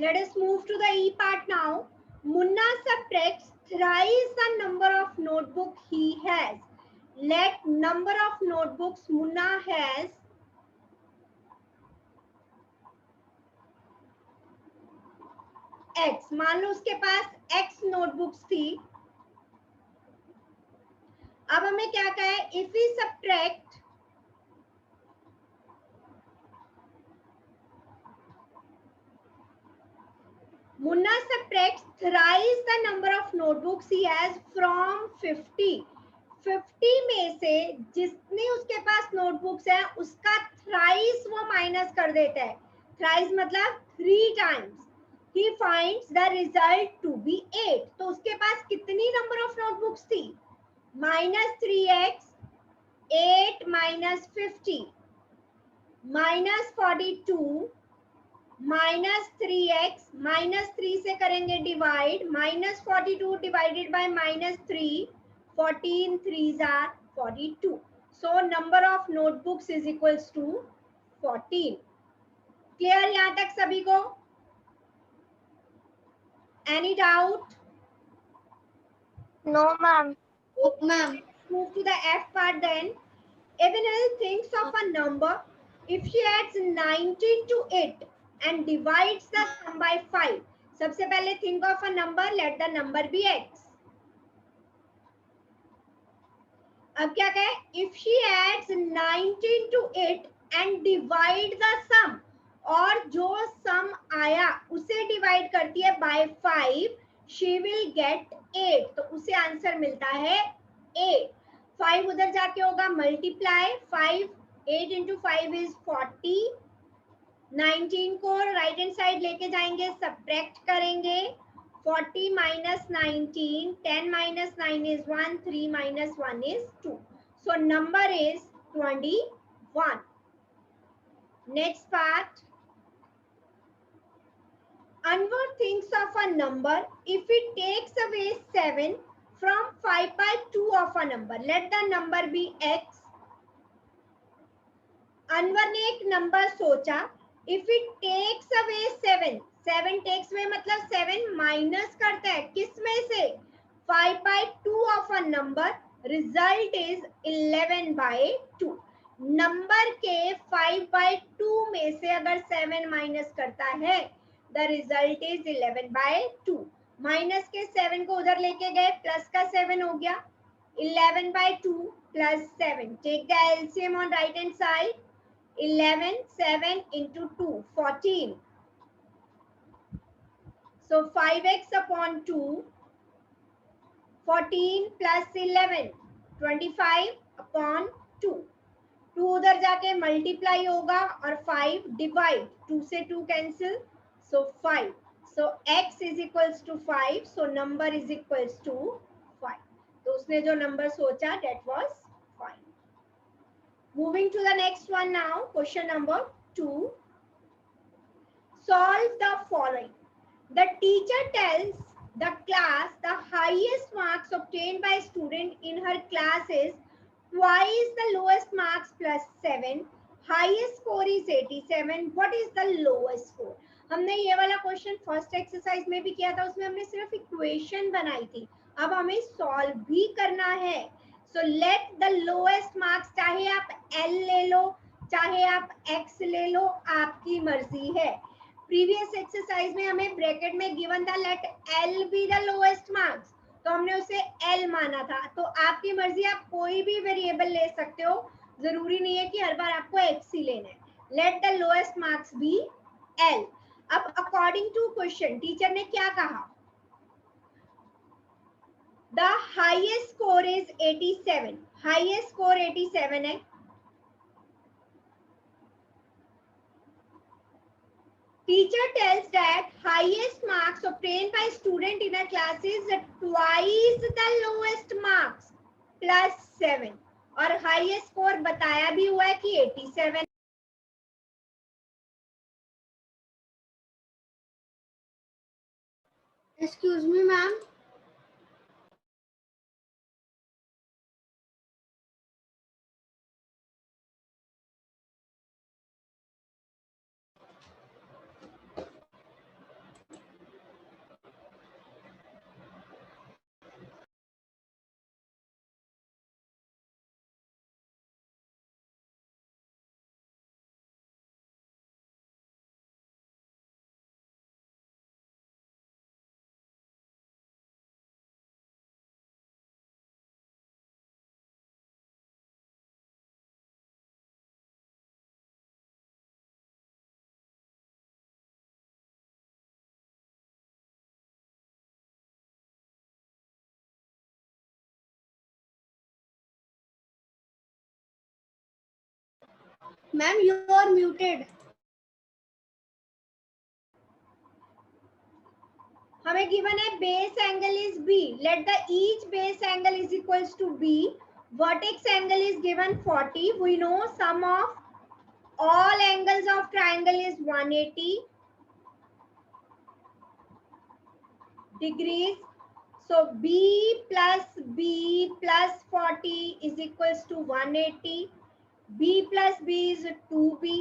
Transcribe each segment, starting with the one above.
Let us move to the E part now. Munna subtracts thrice the number of notebook he has. Let number of notebooks Munna has x. मान लो उसके पास x notebooks थी. अब हमें क्या कहा है? If we subtract Munna subtracts thrice the number of notebooks he has from 50. 50 में से जितनी उसके पास नोटबुक्स है उसका थ्राइस वो माइनस कर देता है. थ्राइस मतलब 3 times. He finds the result to be 8. तो उसके पास कितनी नंबर ऑफ नोटबुक्स थी? -3x 8 minus 50 minus 42 -3x -3 से करेंगे divide -42 divided by -3 14 3s are 42. So number of notebooks is equals to 14. Clear यहाँ तक सभी को? Any doubt? No, ma'am. Okay, ma'am. Move to the F part then. Evanil thinks of a number. If she adds 19 to it and divides the sum by 5. सबसे पहले think of a number, let the number be x. अब क्या कहे? If she adds 19 to it and divide the sum, और जो sum आया उसे divide करती है by 5, she will get 8. तो उसे आंसर मिलता है 8. 5 उधर जाके होगा multiply 5. 8 into 5 is 40. 19 को राइट हैंड साइड लेके जाएंगे, सब्ट्रैक्ट करेंगे. 40 minus 19, 10 minus 9 is 1, 3 minus 1 is 2. So number is 21. Next part. Anwar thinks of a number. If it takes away 7 from 5 by 2 of a number, let the number be x. Anwar ने एक number सोचा. If it takes away 7, 7 takes away मतलब 7 minus करता है किस में से? 5 by 2 of a number. Result is 11 by 2. Number के 5 by 2 में से अगर 7 माइनस करता है the result is 11 by 2. Minus के 7 को उधर लेके गए, प्लस का 7 हो गया. 11 by 2 plus 7. Take the LCM on right hand side. 11, 7 into 2, 14. So 5x upon 2, 14 plus 11, 25 upon 2. 2 उधर जाके मल्टीप्लाई होगा और 5 डिवाइड. 2 से 2 cancel, so 5. So x is equals to 5. So number is equals to 5. तो उसने जो नंबर सोचा that was 5. Moving to the next one now, question number 2. Solve the following. The teacher tells the class the highest marks obtained by student in her class is twice the lowest marks plus 7. Highest score is 87. What is the lowest score? हमने ये वाला question first exercise में भी किया था, उसमें हमने सिर्फ इक्वेशन बनाई थी. अब हमें सॉल्व भी करना है. So let the lowest marks, चाहे आप L ले लो चाहे आप X ले लो, आपकी मर्जी है. प्रीवियस एक्सरसाइज में हमें ब्रैकेट में गिवन था let L be the lowest marks, तो हमने उसे L माना था. तो आपकी मर्जी, आप कोई भी वेरिएबल ले सकते हो, जरूरी नहीं है कि हर बार आपको X ही लेना है. Let the lowest marks be L. अब अकॉर्डिंग टू क्वेश्चन टीचर ने क्या कहा? The highest score is 87. Highest score 87 है. Teacher tells that highest marks obtained by student in a class is twice the lowest marks plus 7. और highest score बताया भी हुआ है कि 87. Excuse me, ma'am. Ma'am you are muted. हमें given है base angle is B, let the each base angle is equals to B, vertex angle is given 40, we know sum of all angles of triangle is 180 degrees. So B plus 40 is equals to 180. B plus B is 2B.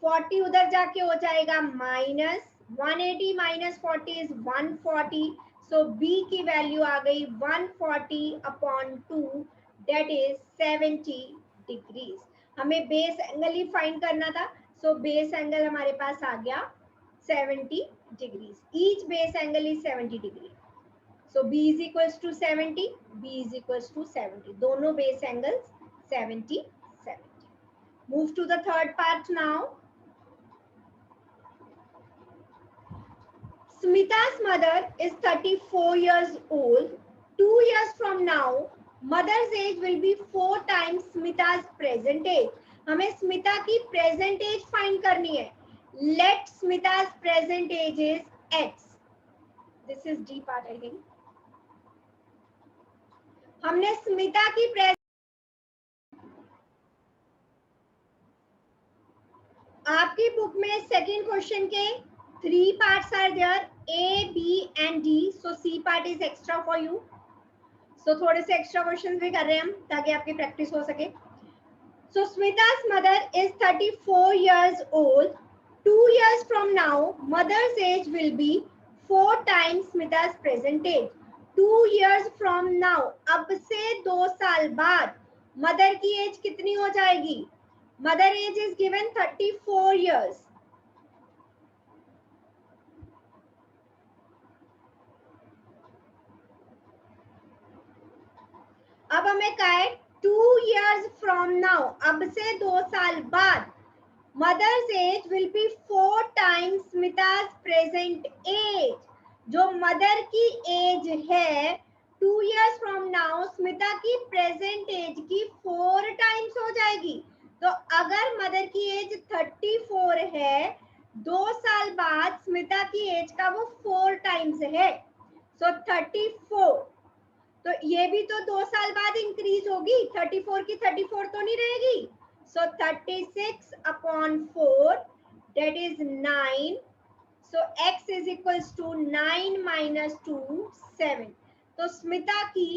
40 उधर जाके हो जाएगा minus 180 minus 40 is 140. So B की value आ गई 140 upon 2, that is 70 degrees. हमें base angle ही find करना था. So base angle हमारे पास आ गया 70 degrees. Each base angle is 70 degree. So B is equals to 70, B is equals to 70. दोनों base angles 70 70. Move to the third part now. Smita's mother is 34 years old. 2 years from now, mother's age will be 4 times Smita's present age. हमें स्मिता की present age find करनी है. Let Smita's present age is X. This is D part, I think. हमने स्मिता की आपकी book में second question के 3 parts are there, A, B and D. So C part is extra for you. So थोड़े से extra question भी कर रहे हैं हम ताकि आपकी प्रैक्टिस हो सके. So Smita's mother is 34 years old. 2 years from now, mother's age will be 4 times Smita's present age. 2 years from now, अब से 2 साल बाद मदर की एज कितनी हो जाएगी? Mother age is given 34 years. अब हमें क्या है 2 years from now, अब से 2 साल बाद mother's age will be 4 times स्मिता's प्रेजेंट एज. जो मदर की एज है 2 years from now स्मिता की प्रेजेंट एज की 4 times हो जाएगी. तो अगर मदर की एज 34 है, 2 साल बाद स्मिता की एज का वो 4 times है. सो 34, तो ये भी तो 2 साल बाद इंक्रीज होगी. 34 की 34 तो नहीं रहेगी. So 36 upon 4, that is 9. So x is equals to 9 minus 2 7. तो स्मिता की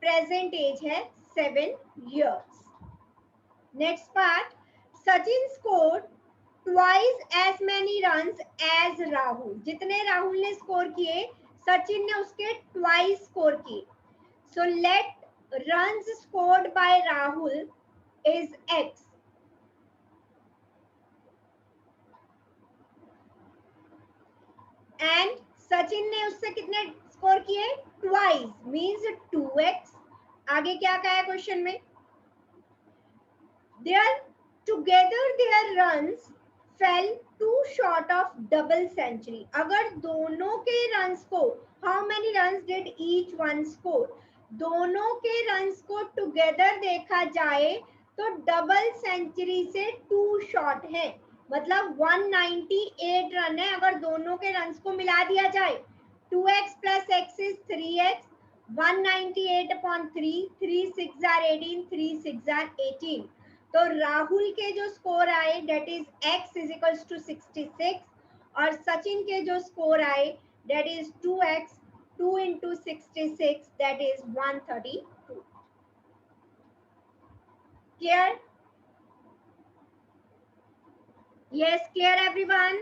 प्रेजेंट एज है 7 years. Next part, Sachin score twice as many runs as Rahul. जितने राहुल ने स्कोर किए सचिन ने उसके ट्वाइस स्कोर किए. So let runs scored by Rahul is X. And Sachin ने उससे कितने स्कोर किए? Twice means 2x. आगे क्या कहा है क्वेश्चन में? Together their runs fell too short of double century. अगर दोनों के रन्स को, how many runs did each one score? दोनों के रन्स को टुगेदर देखा जाए तो डबल सेंचुरी से 2 शॉर्ट है. मतलब 198 रन है अगर दोनों के रन्स को मिला दिया जाए. 2x plus x is 3x. 198 upon 3, 3 6 are 18, 3 6 are 18. तो राहुल के जो स्कोर आए that is x is equals to 66 और सचिन के जो स्कोर आए that is 2x. 2 into 66, that is 132. Clear? Yes, clear everyone?